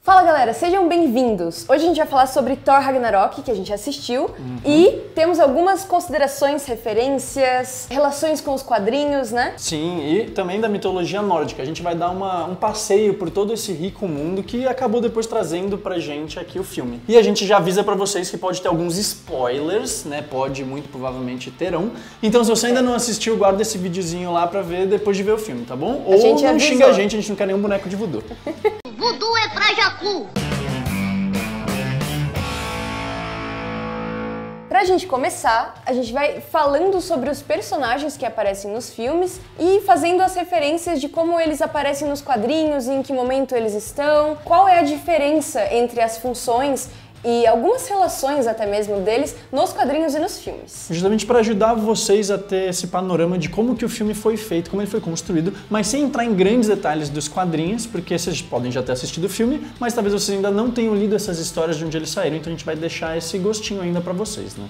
Fala galera, sejam bem-vindos! Hoje a gente vai falar sobre Thor Ragnarok, que a gente assistiu, e temos algumas considerações, referências, relações com os quadrinhos, né? Sim, e também da mitologia nórdica. A gente vai dar um passeio por todo esse rico mundo que acabou depois trazendo pra gente aqui o filme. E a gente já avisa pra vocês que pode ter alguns spoilers, né? Pode, muito provavelmente terão. Então se você ainda não assistiu, guarda esse videozinho lá pra ver depois de ver o filme, tá bom? Ou não xinga a gente não quer nenhum boneco de voodoo. Voodoo é pra Jacu! Pra gente começar, a gente vai falando sobre os personagens que aparecem nos filmes e fazendo as referências de como eles aparecem nos quadrinhos, em que momento eles estão, qual é a diferença entre as funções e algumas relações até mesmo deles nos quadrinhos e nos filmes. Justamente para ajudar vocês a ter esse panorama de como que o filme foi feito, como ele foi construído, mas sem entrar em grandes detalhes dos quadrinhos, porque vocês podem já ter assistido o filme, mas talvez vocês ainda não tenham lido essas histórias de onde eles saíram, então a gente vai deixar esse gostinho ainda para vocês, né?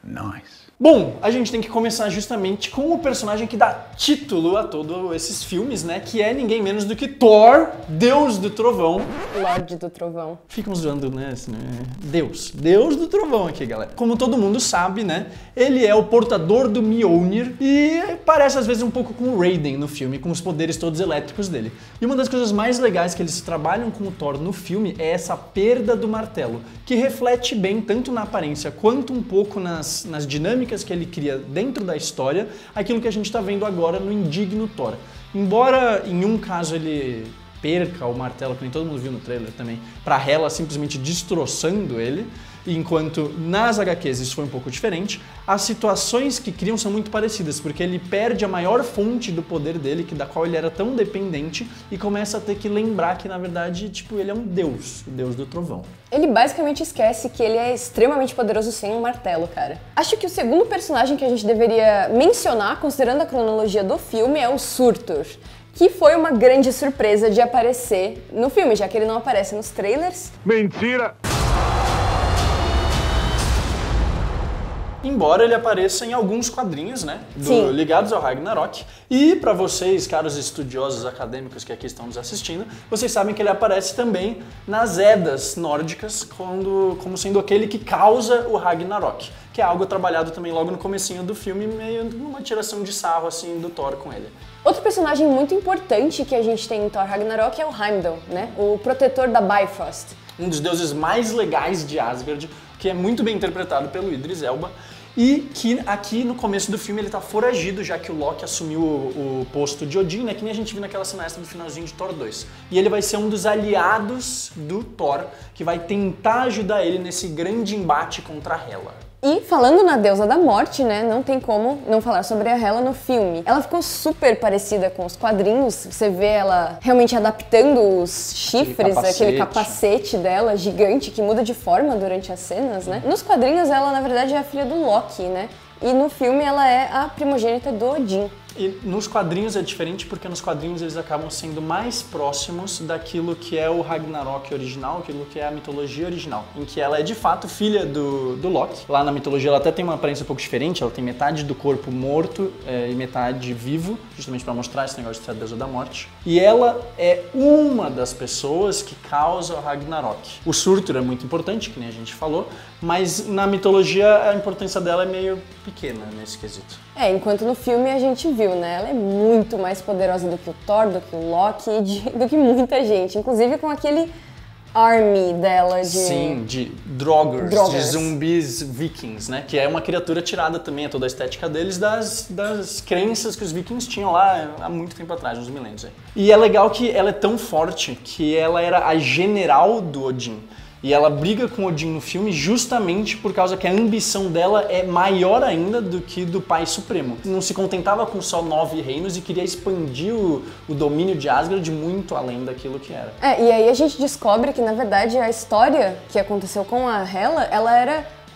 Nice. Bom, a gente tem que começar justamente com o personagem que dá título a todos esses filmes, né? Que é ninguém menos do que Thor, Deus do Trovão. Lorde do Trovão. Ficamos zoando, né? Assim, Deus do Trovão aqui, galera. Como todo mundo sabe, né? Ele é o portador do Mjolnir e parece às vezes um pouco com o Raiden no filme, com os poderes todos elétricos dele. E uma das coisas mais legais que eles trabalham com o Thor no filme é essa perda do martelo, que reflete bem tanto na aparência quanto um pouco nas dinâmicas que ele cria dentro da história, aquilo que a gente está vendo agora no indigno Thor. Embora em um caso ele perca o martelo, que nem todo mundo viu no trailer também, pra Hela simplesmente destroçando ele, enquanto nas HQs isso foi um pouco diferente, as situações que criam são muito parecidas, porque ele perde a maior fonte do poder dele, da qual ele era tão dependente, e começa a ter que lembrar que, na verdade, tipo, ele é um deus, o deus do trovão. Ele basicamente esquece que ele é extremamente poderoso sem um martelo, cara. Acho que o segundo personagem que a gente deveria mencionar, considerando a cronologia do filme, é o Surtur, que foi uma grande surpresa de aparecer no filme, já que ele não aparece nos trailers. Mentira! Embora ele apareça em alguns quadrinhos, né, ligados ao Ragnarok. E para vocês, caros estudiosos acadêmicos que aqui estão nos assistindo, vocês sabem que ele aparece também nas Edas nórdicas, como sendo aquele que causa o Ragnarok, que é algo trabalhado também logo no comecinho do filme, meio numa tiração de sarro assim do Thor com ele. Outro personagem muito importante que a gente tem em Thor Ragnarok é o Heimdall, né, o protetor da Bifrost. Um dos deuses mais legais de Asgard, que é muito bem interpretado pelo Idris Elba, e que aqui no começo do filme ele tá foragido, já que o Loki assumiu o posto de Odin, né, que nem a gente viu naquela cena extra do finalzinho de Thor 2. E ele vai ser um dos aliados do Thor, que vai tentar ajudar ele nesse grande embate contra a Hela. E falando na deusa da morte, né, não tem como não falar sobre a Hela no filme. Ela ficou super parecida com os quadrinhos, você vê ela realmente adaptando os chifres, aquele capacete dela gigante que muda de forma durante as cenas, né. Nos quadrinhos ela, na verdade, é a filha do Loki, né, e no filme ela é a primogênita do Odin. E nos quadrinhos é diferente porque nos quadrinhos eles acabam sendo mais próximos daquilo que é o Ragnarok original, aquilo que é a mitologia original, em que ela é de fato filha do Loki. Lá na mitologia ela até tem uma aparência um pouco diferente, ela tem metade do corpo morto e metade vivo, justamente para mostrar esse negócio de ser a deusa da morte. E ela é uma das pessoas que causa o Ragnarok. O Surtur é muito importante, que nem a gente falou, mas na mitologia a importância dela é meio pequena nesse quesito. Enquanto no filme a gente viu, né? Ela é muito mais poderosa do que o Thor, do que o Loki, do que muita gente. Inclusive com aquele army dela de... Sim, de Droggers, de zumbis vikings, né? Que é uma criatura tirada também, é toda a estética deles, das crenças que os vikings tinham lá há muito tempo atrás, uns milênios aí. E é legal que ela é tão forte que ela era a general do Odin. E ela briga com Odin no filme justamente por causa que a ambição dela é maior ainda do que do Pai Supremo. Não se contentava com só 9 reinos e queria expandir o domínio de Asgard muito além daquilo que era. E aí a gente descobre que, na verdade, a história que aconteceu com a Hela,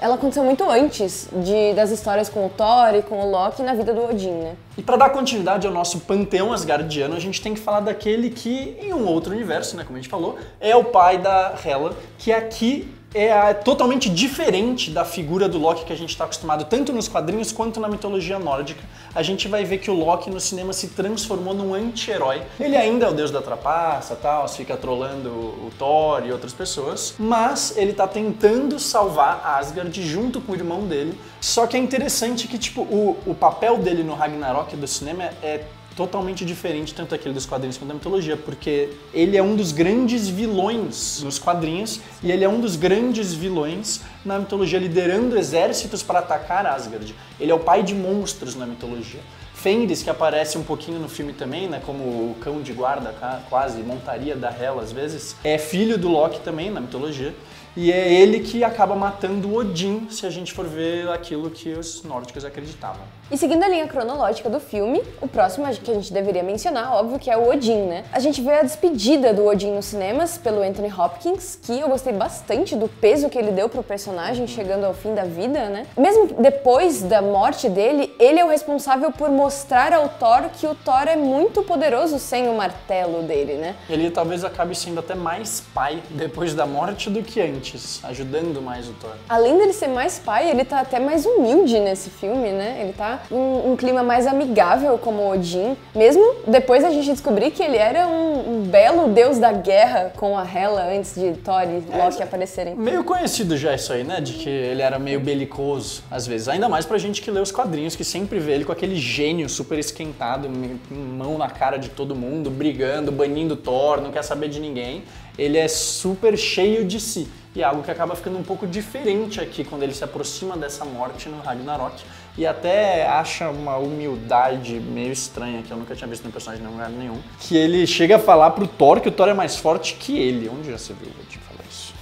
ela aconteceu muito antes das histórias com o Thor e com o Loki na vida do Odin, né? E para dar continuidade ao nosso panteão asgardiano, a gente tem que falar daquele que, em um outro universo, né, como a gente falou, é o pai da Hela, que aqui é totalmente diferente da figura do Loki que a gente está acostumado tanto nos quadrinhos quanto na mitologia nórdica. A gente vai ver que o Loki no cinema se transformou num anti-herói. Ele ainda é o deus da trapaça, tal, fica trolando o Thor e outras pessoas, mas ele tá tentando salvar Asgard junto com o irmão dele. Só que é interessante que tipo o papel dele no Ragnarok do cinema é totalmente diferente, tanto aquele dos quadrinhos quanto da mitologia, porque ele é um dos grandes vilões nos quadrinhos e ele é um dos grandes vilões na mitologia, liderando exércitos para atacar Asgard. Ele é o pai de monstros na mitologia. Fenris, que aparece um pouquinho no filme também, né, como o cão de guarda, quase, montaria da Hela às vezes, é filho do Loki também na mitologia. E é ele que acaba matando Odin, se a gente for ver aquilo que os nórdicos acreditavam. E seguindo a linha cronológica do filme, o próximo que a gente deveria mencionar, óbvio, que é o Odin, né? A gente vê a despedida do Odin nos cinemas pelo Anthony Hopkins, que eu gostei bastante do peso que ele deu pro personagem chegando ao fim da vida, né? Mesmo depois da morte dele, ele é o responsável por mostrar ao Thor que o Thor é muito poderoso sem o martelo dele, né? Ele talvez acabe sendo até mais pai depois da morte do que antes, ajudando mais o Thor. Além dele ser mais pai, ele tá até mais humilde nesse filme, né? Ele tá um clima mais amigável como Odin. Mesmo depois a gente descobrir que ele era um belo deus da guerra com a Hela antes de Thor e Loki aparecerem. Meio conhecido já isso aí, né? De que ele era meio belicoso, às vezes. Ainda mais pra gente que lê os quadrinhos, que sempre vê ele com aquele gênio super esquentado, mão na cara de todo mundo, brigando, banindo Thor, não quer saber de ninguém. Ele é super cheio de si. E é algo que acaba ficando um pouco diferente aqui quando ele se aproxima dessa morte no Ragnarok. E até acha uma humildade meio estranha, que eu nunca tinha visto no personagem em lugar nenhum. Que ele chega a falar pro Thor que o Thor é mais forte que ele. Onde já se viu o Odin falar isso?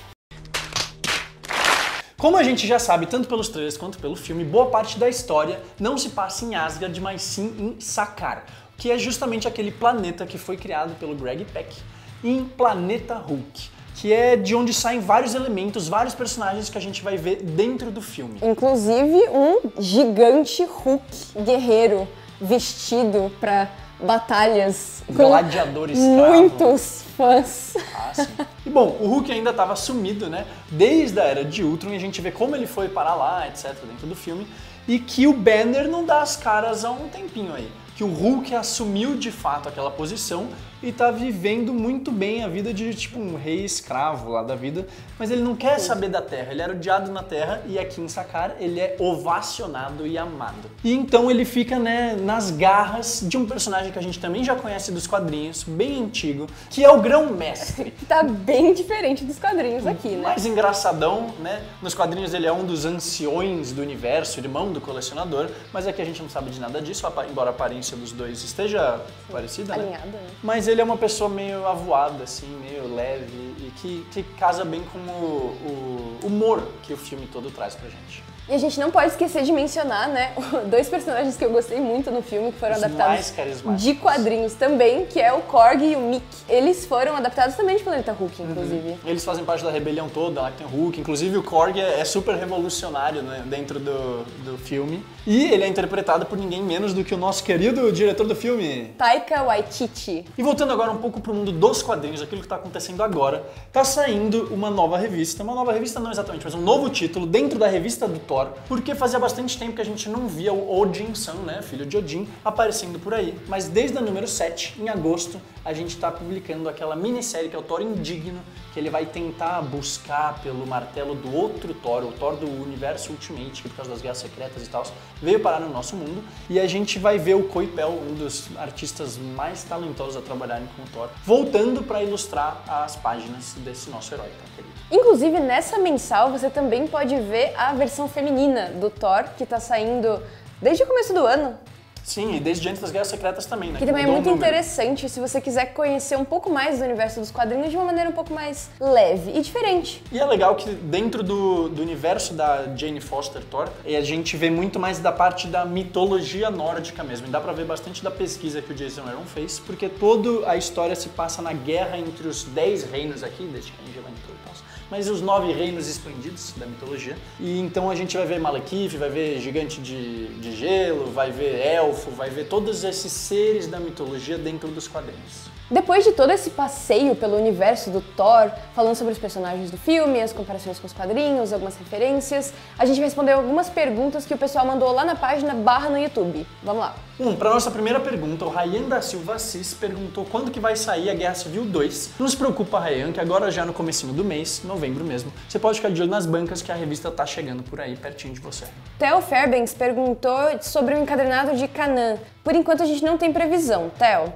Como a gente já sabe, tanto pelos trailers quanto pelo filme, boa parte da história não se passa em Asgard, mas sim em Sakaar, que é justamente aquele planeta que foi criado pelo Greg Pak em Planeta Hulk, que é de onde saem vários elementos, vários personagens que a gente vai ver dentro do filme. Inclusive um gigante Hulk guerreiro vestido para batalhas gladiador escravo. Muitos fãs. Ah, sim. E bom, o Hulk ainda estava sumido, né? Desde a Era de Ultron, e a gente vê como ele foi parar lá, etc, dentro do filme, e que o Banner não dá as caras há um tempinho aí. Que o Hulk assumiu de fato aquela posição e tá vivendo muito bem a vida de tipo um rei escravo lá da vida, mas ele não quer saber da Terra, ele era odiado na Terra e aqui em Sakaar ele é ovacionado e amado. E então ele fica, né, nas garras de um personagem que a gente também já conhece dos quadrinhos, bem antigo, que é o Grão-Mestre. Tá bem diferente dos quadrinhos aqui, né? Mais engraçadão, né? Nos quadrinhos ele é um dos anciões do universo, irmão do colecionador, mas aqui a gente não sabe de nada disso, embora a aparência dos dois esteja parecida, alinhada, né? né? Mas ele é uma pessoa meio avoada, assim, meio leve e que casa bem com o humor que o filme todo traz pra gente. E a gente não pode esquecer de mencionar, né, dois personagens que eu gostei muito no filme, que foram adaptados de quadrinhos também, que é o Korg e o Mick. Eles foram adaptados também de Planeta Hulk, inclusive. Eles fazem parte da rebelião toda, lá que tem o Hulk. Inclusive o Korg é super revolucionário, né, dentro do filme. E ele é interpretado por ninguém menos do que o nosso querido diretor do filme, Taika Waititi. E voltando agora um pouco pro mundo dos quadrinhos, aquilo que tá acontecendo agora, tá saindo uma nova revista não exatamente, mas um novo título dentro da revista do Thor, porque fazia bastante tempo que a gente não via o Odin-san, né, filho de Odin, aparecendo por aí. Mas desde a número 7, em agosto, a gente tá publicando aquela minissérie que é o Thor Indigno, que ele vai tentar buscar pelo martelo do outro Thor, o Thor do universo Ultimate, que por causa das guerras secretas e tal, veio parar no nosso mundo. E a gente vai ver o Coipel, um dos artistas mais talentosos a trabalharem com o Thor, voltando para ilustrar as páginas desse nosso herói tão querido. Inclusive, nessa mensal, você também pode ver a versão feminina do Thor, que tá saindo desde o começo do ano. Sim, e desde antes das Guerras Secretas também, né? Que também é muito interessante se você quiser conhecer um pouco mais do universo dos quadrinhos de uma maneira um pouco mais leve e diferente. E é legal que dentro do universo da Jane Foster Thor, a gente vê muito mais da parte da mitologia nórdica mesmo. E dá pra ver bastante da pesquisa que o Jason Aaron fez, porque toda a história se passa na guerra entre os 10 reinos aqui, desde que a Angela entrou e tal. Mas os 9 reinos expandidos da mitologia. E então a gente vai ver Malekith, vai ver gigante de gelo, vai ver elfo, vai ver todos esses seres da mitologia dentro dos quadrinhos. Depois de todo esse passeio pelo universo do Thor, falando sobre os personagens do filme, as comparações com os quadrinhos, algumas referências, a gente vai responder algumas perguntas que o pessoal mandou lá na página / no YouTube. Vamos lá. Para nossa primeira pergunta, o Ryan da Silva Assis perguntou quando que vai sair a Guerra Civil 2. Não se preocupa, Ryan, que agora já no comecinho do mês, novembro mesmo, você pode ficar de olho nas bancas que a revista tá chegando por aí, pertinho de você. Theo Fairbanks perguntou sobre o encadernado de Kanan. Por enquanto a gente não tem previsão, Theo.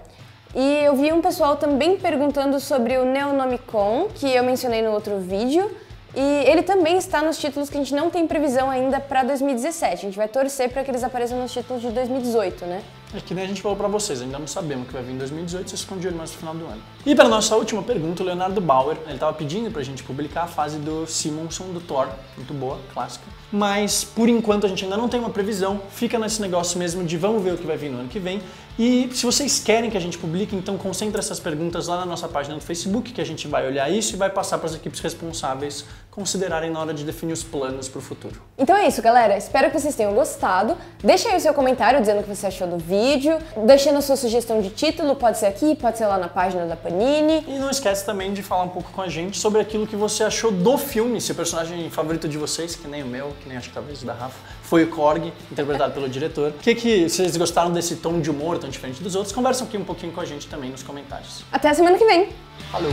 E eu vi um pessoal também perguntando sobre o Neonomicon, que eu mencionei no outro vídeo, e ele também está nos títulos que a gente não tem previsão ainda para 2017. A gente vai torcer para que eles apareçam nos títulos de 2018, né? É que nem a gente falou pra vocês, ainda não sabemos o que vai vir em 2018, vocês ficam de olho mais no final do ano. E para nossa última pergunta, o Leonardo Bauer, ele tava pedindo pra gente publicar a fase do Simonson do Thor, muito boa, clássica. Mas por enquanto a gente ainda não tem uma previsão, fica nesse negócio mesmo de vamos ver o que vai vir no ano que vem. E se vocês querem que a gente publique, então concentre essas perguntas lá na nossa página do Facebook, que a gente vai olhar isso e vai passar para as equipes responsáveis considerarem na hora de definir os planos para o futuro. Então é isso, galera. Espero que vocês tenham gostado. Deixa aí o seu comentário dizendo o que você achou do vídeo, deixando a sua sugestão de título, pode ser aqui, pode ser lá na página da Panini. E não esquece também de falar um pouco com a gente sobre aquilo que você achou do filme, se o personagem favorito de vocês, que nem o meu, que nem acho que talvez o da Rafa, foi o Korg, interpretado pelo diretor. O que vocês gostaram desse tom de humor tão diferente dos outros? Conversam aqui um pouquinho com a gente também nos comentários. Até a semana que vem! Falou!